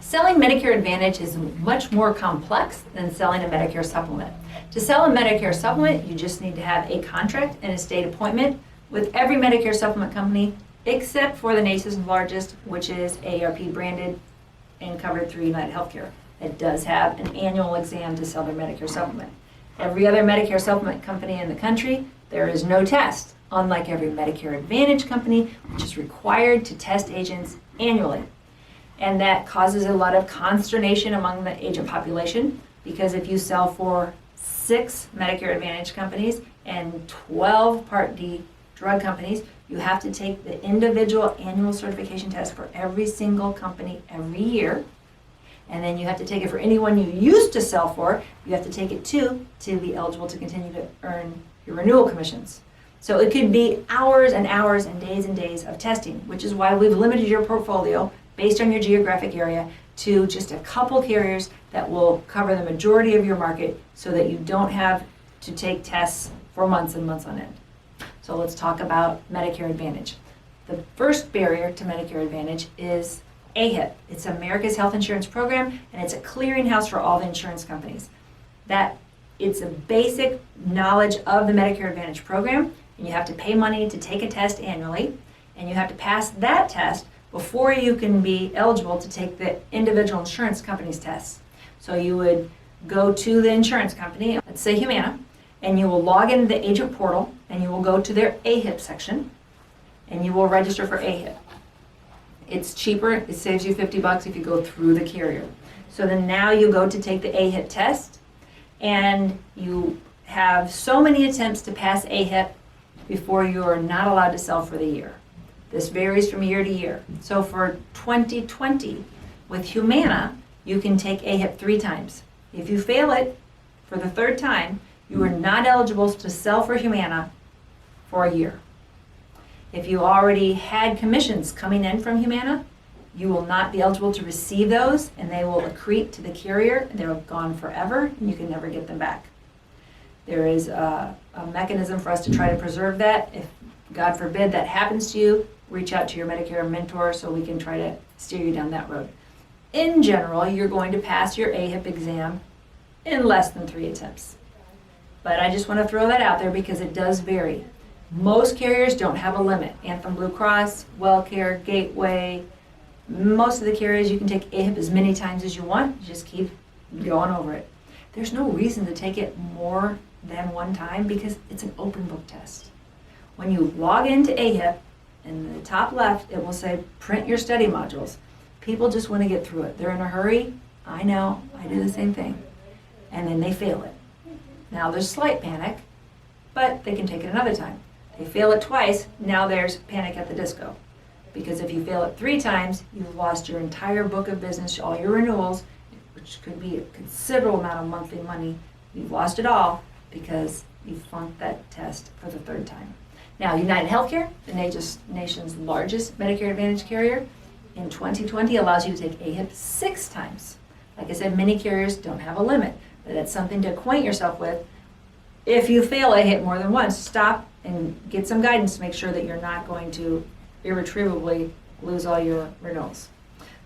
Selling Medicare Advantage is much more complex than selling a Medicare supplement. To sell a Medicare supplement, you just need to have a contract and a state appointment with every Medicare supplement company except for the nation's largest, which is AARP branded and covered through UnitedHealthcare. It does have an annual exam to sell their Medicare supplement. Every other Medicare supplement company in the country, there is no test, unlike every Medicare Advantage company, which is required to test agents annually. And that causes a lot of consternation among the agent population, because if you sell for 6 Medicare Advantage companies and 12 Part D drug companies, you have to take the individual annual certification test for every single company every year. And then you have to take it for anyone you used to sell for. You have to take it too to be eligible to continue to earn your renewal commissions. So it could be hours and hours and days of testing, which is why we've limited your portfolio based on your geographic area to just a couple carriers that will cover the majority of your market so that you don't have to take tests for months and months on end. So let's talk about Medicare Advantage. The first barrier to Medicare Advantage is AHIP. It's America's Health Insurance Program, and it's a clearinghouse for all the insurance companies. That it's a basic knowledge of the Medicare Advantage program, and you have to pay money to take a test annually, and you have to pass that test before you can be eligible to take the individual insurance company's tests. So you would go to the insurance company, let's say Humana, and you will log into the agent portal, and you will go to their AHIP section, and you will register for AHIP. It's cheaper, it saves you $50 if you go through the carrier. So then now you go to take the AHIP test, and you have so many attempts to pass AHIP before you are not allowed to sell for the year. This varies from year to year. So for 2020, with Humana, you can take AHIP 3 times. If you fail it for the 3rd time, you are not eligible to sell for Humana for a year. If you already had commissions coming in from Humana, you will not be eligible to receive those, and they will accrete to the carrier, and they're gone forever, and you can never get them back. There is a mechanism for us to try to preserve that. If, God forbid, that happens to you, reach out to your Medicare mentor so we can try to steer you down that road. In general, you're going to pass your AHIP exam in less than 3 attempts. But I just want to throw that out there because it does vary. Most carriers don't have a limit. Anthem Blue Cross, WellCare, Gateway, most of the carriers you can take AHIP as many times as you want. You just keep going over it. There's no reason to take it more than 1 time because it's an open book test. When you log into AHIP, in the top left, it will say print your study modules. People just want to get through it. They're in a hurry. I know, I do the same thing. And then they fail it. Now there's slight panic, but they can take it another time. They fail it twice, now there's panic at the disco. Because if you fail it 3 times, you've lost your entire book of business, all your renewals, which could be a considerable amount of monthly money. You've lost it all because you flunked that test for the 3rd time. Now, UnitedHealthcare, the nation's largest Medicare Advantage carrier, in 2020 allows you to take AHIP 6 times. Like I said, many carriers don't have a limit, but that's something to acquaint yourself with. If you fail AHIP more than once, stop and get some guidance to make sure that you're not going to irretrievably lose all your renewals.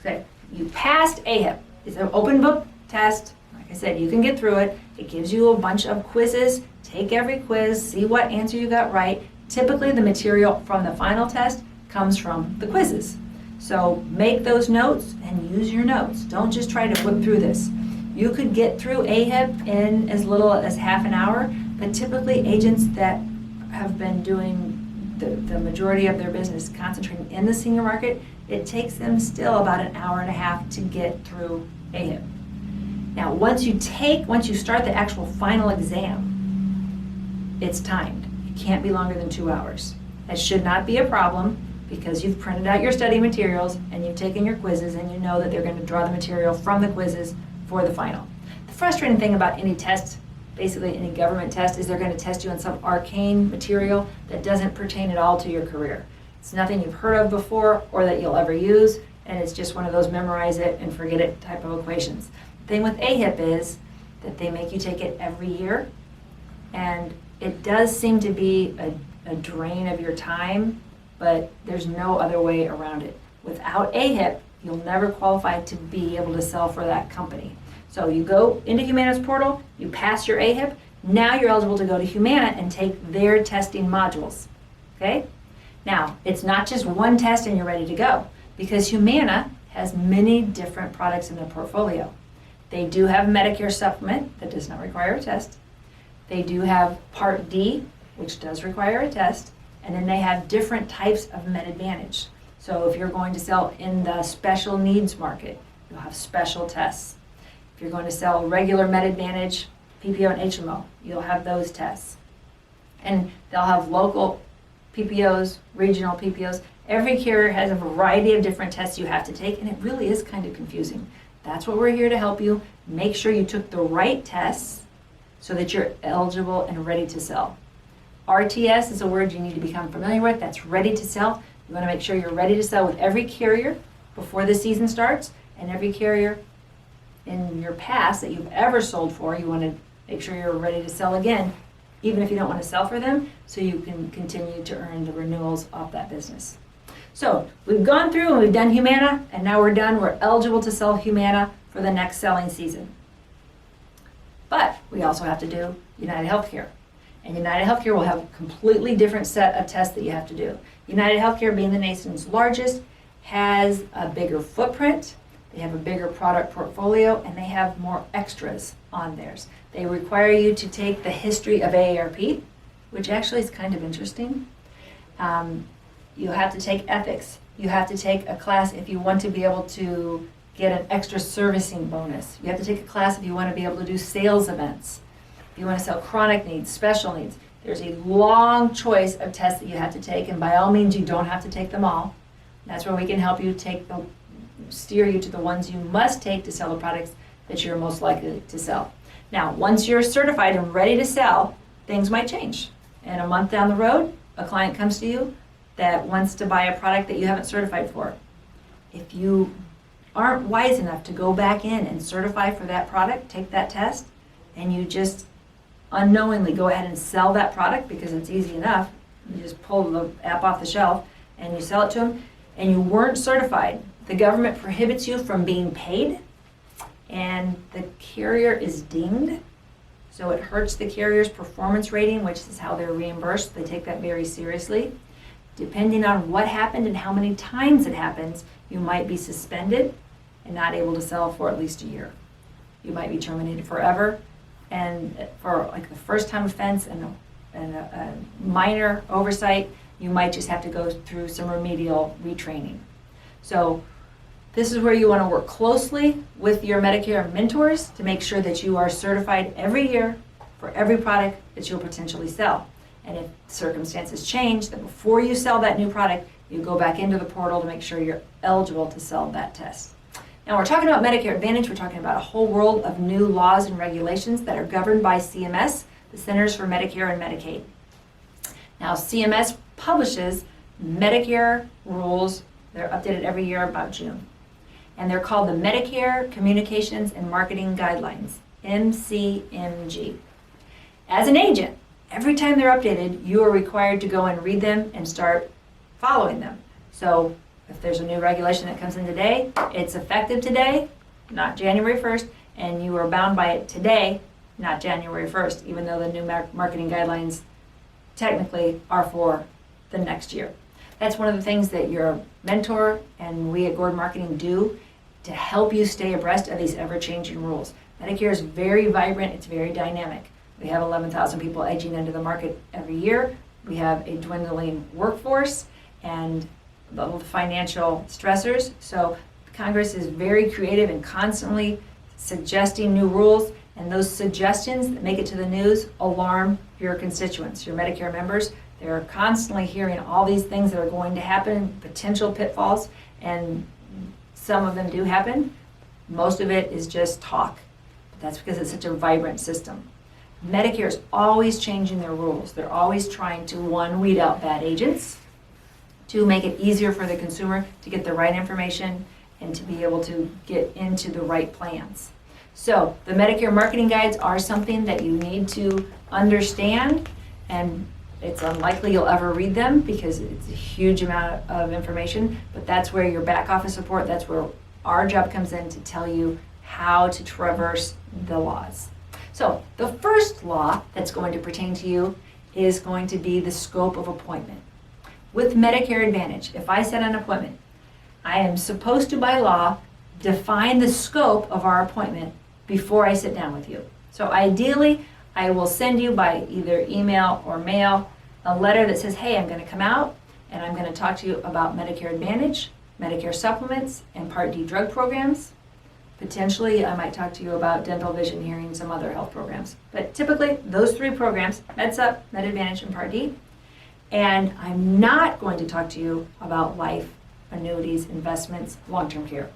Okay, you passed AHIP. It's an open book test. Like I said, you can get through it. It gives you a bunch of quizzes. Take every quiz, see what answer you got right. Typically, the material from the final test comes from the quizzes. So make those notes and use your notes. Don't just try to whip through this. You could get through AHIP in as little as half an hour, but typically agents that have been doing the majority of their business concentrating in the senior market, it takes them still about an hour and a half to get through AHIP. Now, once you start the actual final exam, it's timed. It can't be longer than 2 hours. That should not be a problem because you've printed out your study materials and you've taken your quizzes and you know that they're going to draw the material from the quizzes for the final. The frustrating thing about any test, basically any government test, is they're going to test you on some arcane material that doesn't pertain at all to your career. It's nothing you've heard of before or that you'll ever use, and it's just one of those memorize it and forget it type of equations. The thing with AHIP is that they make you take it every year, and it does seem to be a drain of your time, but there's no other way around it. Without AHIP, you'll never qualify to be able to sell for that company. So you go into Humana's portal, you pass your AHIP, now you're eligible to go to Humana and take their testing modules, okay? Now, it's not just one test and you're ready to go, because Humana has many different products in their portfolio. They do have Medicare supplement that does not require a test. They do have Part D, which does require a test, and then they have different types of Med Advantage. So if you're going to sell in the special needs market, you'll have special tests. If you're going to sell regular Med Advantage, PPO and HMO, you'll have those tests. And they'll have local PPOs, regional PPOs. Every carrier has a variety of different tests you have to take, and it really is kind of confusing. That's what we're here to help you. Make sure you took the right tests so that you're eligible and ready to sell. RTS is a word you need to become familiar with. That's ready to sell. You want to make sure you're ready to sell with every carrier before the season starts, and every carrier in your past that you've ever sold for, you want to make sure you're ready to sell again, even if you don't want to sell for them, so you can continue to earn the renewals off that business. So we've gone through and we've done Humana, and now we're done. We're eligible to sell Humana for the next selling season. But we also have to do United Healthcare. And United Healthcare will have a completely different set of tests that you have to do. United Healthcare, being the nation's largest, has a bigger footprint, they have a bigger product portfolio, and they have more extras on theirs. They require you to take the history of AARP, which actually is kind of interesting. You have to take ethics. You have to take a class if you want to be able to get an extra servicing bonus. You have to take a class if you want to be able to do sales events. If you want to sell chronic needs, special needs. There's a long choice of tests that you have to take, and by all means, you don't have to take them all. That's where we can help you steer you to the ones you must take to sell the products that you're most likely to sell. Now, once you're certified and ready to sell, things might change. And a month down the road, a client comes to you that wants to buy a product that you haven't certified for. If you aren't wise enough to go back in and certify for that product, take that test, and you just unknowingly go ahead and sell that product because it's easy enough, you just pull the app off the shelf and you sell it to them, and you weren't certified, the government prohibits you from being paid, and the carrier is dinged. So it hurts the carrier's performance rating, which is how they're reimbursed. They take that very seriously. Depending on what happened and how many times it happens, you might be suspended and not able to sell for at least a year. You might be terminated forever, and for like the first time offense and a minor oversight, you might just have to go through some remedial retraining. So this is where you want to work closely with your Medicare mentors to make sure that you are certified every year for every product that you'll potentially sell. And if circumstances change, that before you sell that new product, you go back into the portal to make sure you're eligible to sell that test. Now we're talking about Medicare Advantage. We're talking about a whole world of new laws and regulations that are governed by CMS, the Centers for Medicare and Medicaid. Now CMS publishes Medicare rules. They're updated every year about June. And they're called the Medicare Communications and Marketing Guidelines, MCMG. As an agent, every time they're updated, you are required to go and read them and start following them. So if there's a new regulation that comes in today, it's effective today, not January 1st, and you are bound by it today, not January 1st, even though the new marketing guidelines technically are for the next year. That's one of the things that your mentor and we at Gordon Marketing do to help you stay abreast of these ever-changing rules. Medicare is very vibrant, it's very dynamic. We have 11,000 people edging into the market every year. We have a dwindling workforce and the financial stressors. So Congress is very creative and constantly suggesting new rules, and those suggestions that make it to the news alarm your constituents, your Medicare members. They're constantly hearing all these things that are going to happen, potential pitfalls, and some of them do happen. Most of it is just talk. But that's because it's such a vibrant system. Medicare is always changing their rules. They're always trying to, one, weed out bad agents, two, make it easier for the consumer to get the right information and to be able to get into the right plans. So the Medicare marketing guides are something that you need to understand and It's unlikely you'll ever read them because it's a huge amount of information, but that's where your back office support, that's where our job comes in to tell you how to traverse the laws. So the first law that's going to pertain to you is going to be the scope of appointment. With Medicare Advantage, if I set an appointment, I am supposed to, by law, define the scope of our appointment before I sit down with you. So ideally, I will send you by either email or mail a letter that says, hey, I'm going to come out and I'm going to talk to you about Medicare Advantage, Medicare supplements, and Part D drug programs. Potentially, I might talk to you about dental, vision, hearing, some other health programs. But typically, those 3 programs, MedSup, Med Advantage, and Part D. And I'm not going to talk to you about life, annuities, investments, long-term care.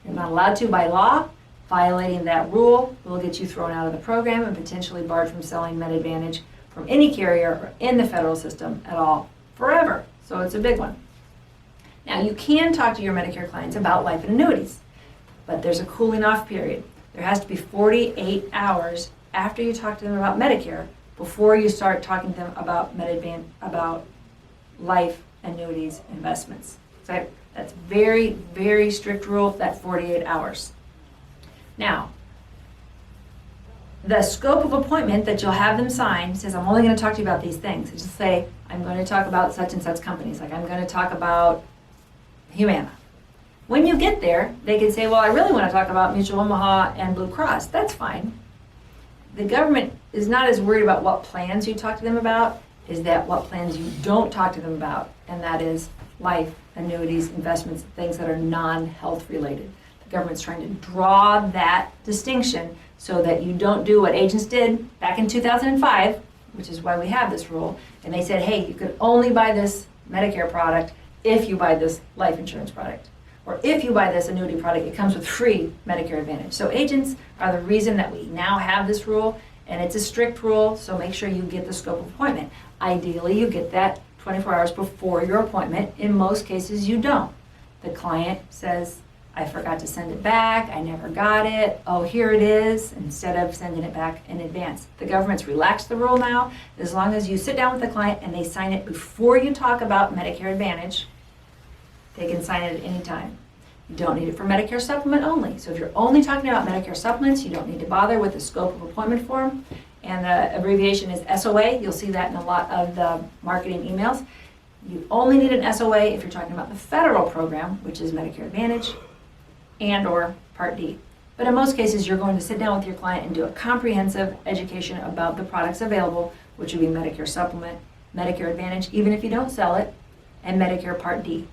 You're not allowed to by law. Violating that rule will get you thrown out of the program and potentially barred from selling Med Advantage from any carrier or in the federal system at all, forever. So it's a big one. Now, you can talk to your Medicare clients about life and annuities, but there's a cooling off period. There has to be 48 hours after you talk to them about Medicare before you start talking to them about about life, annuities, investments. So that's very, very strict rule, that 48 hours. Now, the scope of appointment that you'll have them sign says, I'm only going to talk to you about these things. Just say, I'm going to talk about such and such companies. Like, I'm going to talk about Humana. When you get there, they can say, well, I really want to talk about Mutual Omaha and Blue Cross. That's fine. The government is not as worried about what plans you talk to them about, is that what plans you don't talk to them about, and that is life, annuities, investments, things that are non-health related. The government's trying to draw that distinction so that you don't do what agents did back in 2005, which is why we have this rule, and they said, hey, you could only buy this Medicare product if you buy this life insurance product. Or if you buy this annuity product, it comes with free Medicare Advantage. So agents are the reason that we now have this rule, and it's a strict rule, so make sure you get the scope of appointment. Ideally, you get that 24 hours before your appointment. In most cases, you don't. The client says, I forgot to send it back, I never got it, oh, here it is, instead of sending it back in advance. The government's relaxed the rule now. As long as you sit down with the client and they sign it before you talk about Medicare Advantage, they can sign it at any time. You don't need it for Medicare supplement only. So if you're only talking about Medicare supplements, you don't need to bother with the scope of appointment form. And the abbreviation is SOA. You'll see that in a lot of the marketing emails. You only need an SOA if you're talking about the federal program, which is Medicare Advantage and or Part D. But in most cases, you're going to sit down with your client and do a comprehensive education about the products available, which would be Medicare supplement, Medicare Advantage, even if you don't sell it, and Medicare Part D.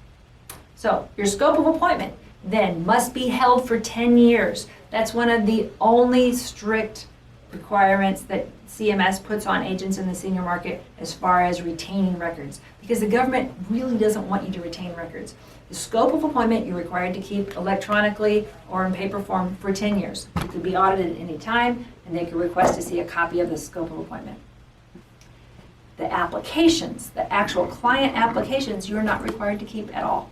So your scope of appointment then must be held for 10 years. That's one of the only strict requirements that CMS puts on agents in the senior market as far as retaining records, because the government really doesn't want you to retain records. The scope of appointment you're required to keep electronically or in paper form for 10 years. You could be audited at any time, and they could request to see a copy of the scope of appointment. The applications, the actual client applications, you're not required to keep at all.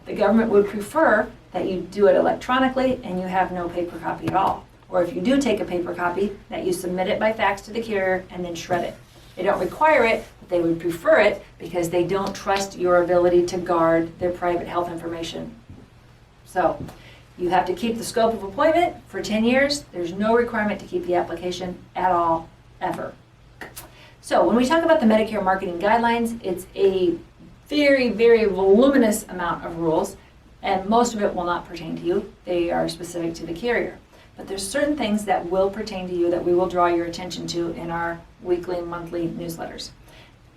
The government would prefer that you do it electronically and you have no paper copy at all. Or if you do take a paper copy, that you submit it by fax to the carrier and then shred it. They don't require it, but they would prefer it because they don't trust your ability to guard their private health information. So you have to keep the scope of appointment for 10 years. There's no requirement to keep the application at all, ever. So when we talk about the Medicare marketing guidelines, it's a very, very voluminous amount of rules, and most of it will not pertain to you. They are specific to the carrier. But there's certain things that will pertain to you that we will draw your attention to in our weekly and monthly newsletters.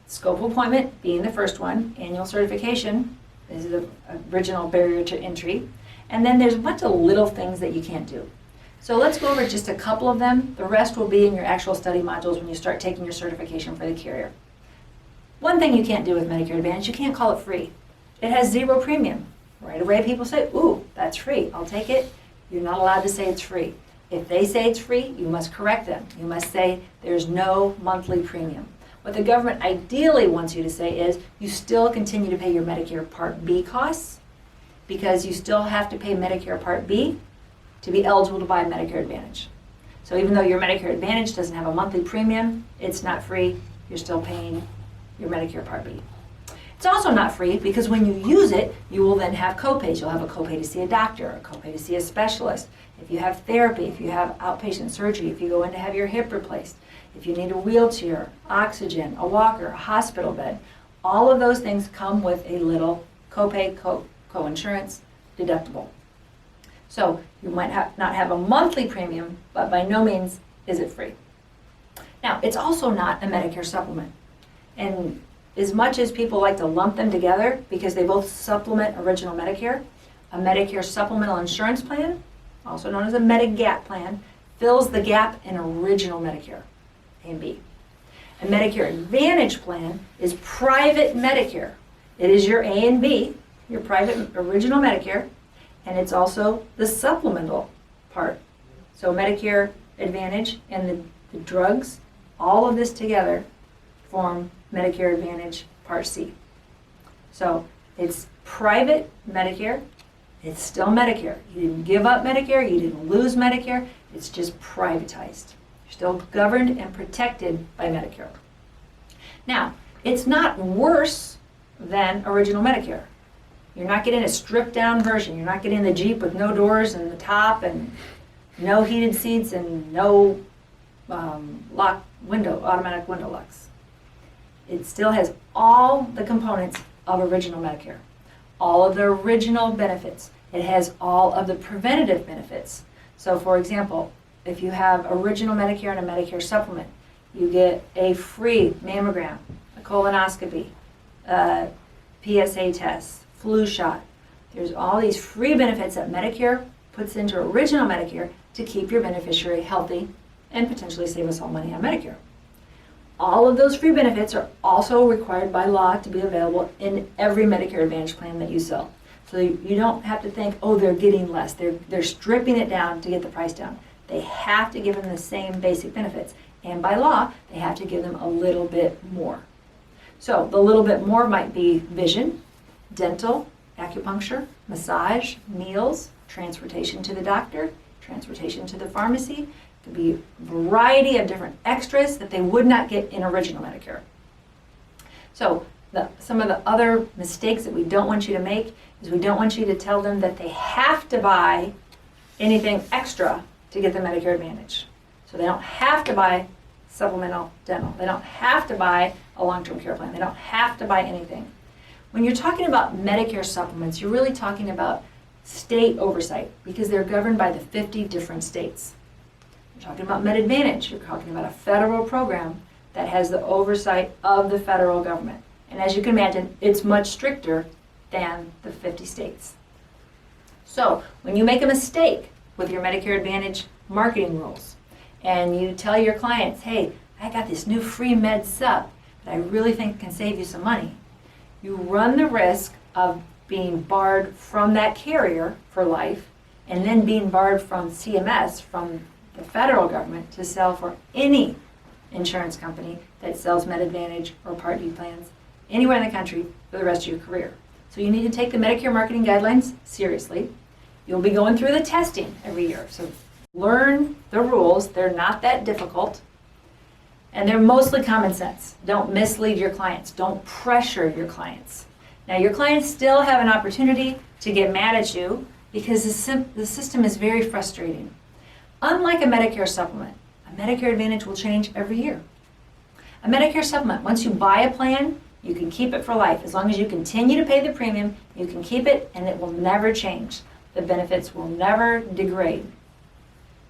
Scope of appointment being the first one, annual certification is the original barrier to entry, and then there's a bunch of little things that you can't do. So let's go over just a couple of them. The rest will be in your actual study modules when you start taking your certification for the carrier. One thing you can't do with Medicare Advantage, you can't call it free. It has zero premium. Right away people say, ooh, that's free, I'll take it. You're not allowed to say it's free. If they say it's free, you must correct them. You must say there's no monthly premium. What the government ideally wants you to say is you still continue to pay your Medicare Part B costs because you still have to pay Medicare Part B to be eligible to buy Medicare Advantage. So even though your Medicare Advantage doesn't have a monthly premium, it's not free. You're still paying your Medicare Part B. It's also not free because when you use it, you will then have copays. You'll have a copay to see a doctor, a copay to see a specialist. If you have therapy, if you have outpatient surgery, if you go in to have your hip replaced, if you need a wheelchair, oxygen, a walker, a hospital bed, all of those things come with a little copay, co-insurance, deductible. So you might not have a monthly premium, but by no means is it free. Now, it's also not a Medicare supplement. And as much as people like to lump them together because they both supplement original Medicare, a Medicare supplemental insurance plan, also known as a Medigap plan, fills the gap in original Medicare, A and B. A Medicare Advantage plan is private Medicare. It is your A and B, your private original Medicare, and it's also the supplemental part. So Medicare Advantage and the drugs, all of this together form Medicare Advantage Part C. So it's private Medicare, it's still Medicare. You didn't give up Medicare, you didn't lose Medicare, it's just privatized. You're still governed and protected by Medicare. Now, it's not worse than original Medicare. You're not getting a stripped down version. You're not getting the Jeep with no doors in the top and no heated seats and no automatic window locks. It still has all the components of original Medicare, all of the original benefits. It has all of the preventative benefits. So for example, if you have original Medicare and a Medicare supplement, you get a free mammogram, a colonoscopy, a PSA test, flu shot. There's all these free benefits that Medicare puts into original Medicare to keep your beneficiary healthy and potentially save us all money on Medicare. All of those free benefits are also required by law to be available in every Medicare Advantage plan that you sell. So you don't have to think, oh, they're getting less. They're stripping it down to get the price down. They have to give them the same basic benefits. And by law, they have to give them a little bit more. So the little bit more might be vision, dental, acupuncture, massage, meals, transportation to the doctor, transportation to the pharmacy. It could be a variety of different extras that they would not get in original Medicare. So some of the other mistakes that we don't want you to make is we don't want you to tell them that they have to buy anything extra to get the Medicare Advantage. So they don't have to buy supplemental dental. They don't have to buy a long-term care plan. They don't have to buy anything. When you're talking about Medicare supplements, you're really talking about state oversight because they're governed by the 50 different states. You're talking about Med Advantage. You're talking about a federal program that has the oversight of the federal government. And as you can imagine, it's much stricter than the 50 states. So when you make a mistake with your Medicare Advantage marketing rules and you tell your clients, hey, I got this new free med sup that I really think can save you some money, you run the risk of being barred from that carrier for life and then being barred from CMS, from the federal government, to sell for any insurance company that sells Med Advantage or Part D plans anywhere in the country for the rest of your career. So you need to take the Medicare marketing guidelines seriously. You'll be going through the testing every year. So learn the rules. They're not that difficult. And they're mostly common sense. Don't mislead your clients. Don't pressure your clients. Now, your clients still have an opportunity to get mad at you because the system is very frustrating. Unlike a Medicare supplement, a Medicare Advantage will change every year. A Medicare supplement, once you buy a plan, you can keep it for life. As long as you continue to pay the premium, you can keep it and it will never change. The benefits will never degrade.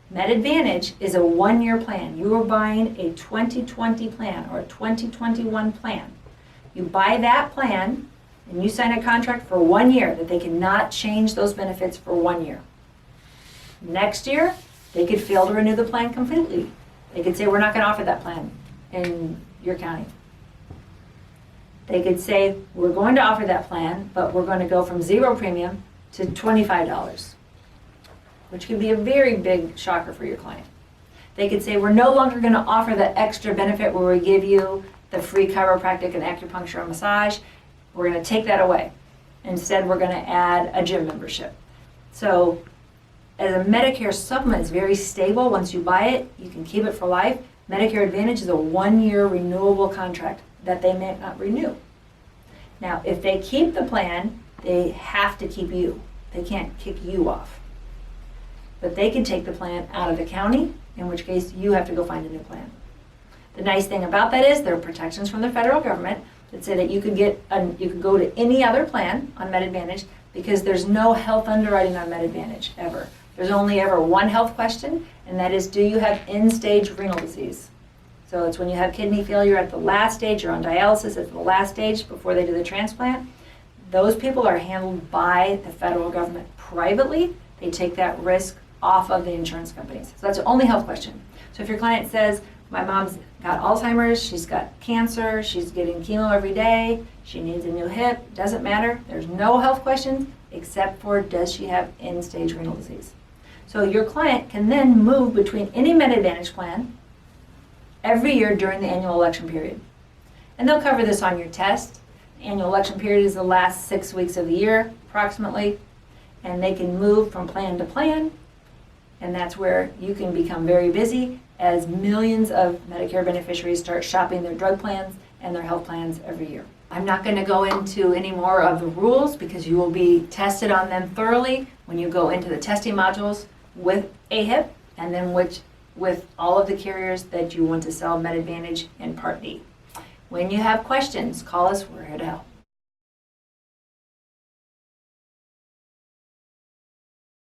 Med Advantage is a one-year plan. You are buying a 2020 plan or a 2021 plan. You buy that plan and you sign a contract for 1 year that they cannot change those benefits for 1 year. Next year, they could fail to renew the plan completely. They could say, we're not going to offer that plan in your county. They could say, we're going to offer that plan, but we're going to go from zero premium to $25, which could be a very big shocker for your client. They could say, we're no longer going to offer the extra benefit where we give you the free chiropractic and acupuncture and massage. We're going to take that away. Instead, we're going to add a gym membership. So as a Medicare supplement is very stable. Once you buy it, you can keep it for life. Medicare Advantage is a 1-year renewable contract. that they may not renew. Now, if they keep the plan, they have to keep you. They can't kick you off. But they can take the plan out of the county, in which case you have to go find a new plan. The nice thing about that is there are protections from the federal government that say that you could go to any other plan on Med Advantage because there's no health underwriting on Med Advantage ever. There's only ever one health question, and that is, do you have end-stage renal disease? So it's when you have kidney failure at the last stage, you're on dialysis at the last stage before they do the transplant. Those people are handled by the federal government privately. They take that risk off of the insurance companies. So that's the only health question. So if your client says, my mom's got Alzheimer's, she's got cancer, she's getting chemo every day, she needs a new hip, doesn't matter. There's no health questions except for, does she have end-stage renal disease? So your client can then move between any Med Advantage plan every year during the annual election period. And they'll cover this on your test. The annual election period is the last 6 weeks of the year, approximately. And they can move from plan to plan. And that's where you can become very busy as millions of Medicare beneficiaries start shopping their drug plans and their health plans every year. I'm not going to go into any more of the rules because you will be tested on them thoroughly when you go into the testing modules with AHIP and then with all of the carriers that you want to sell Med Advantage in Part D. When you have questions, call us. We're here to help.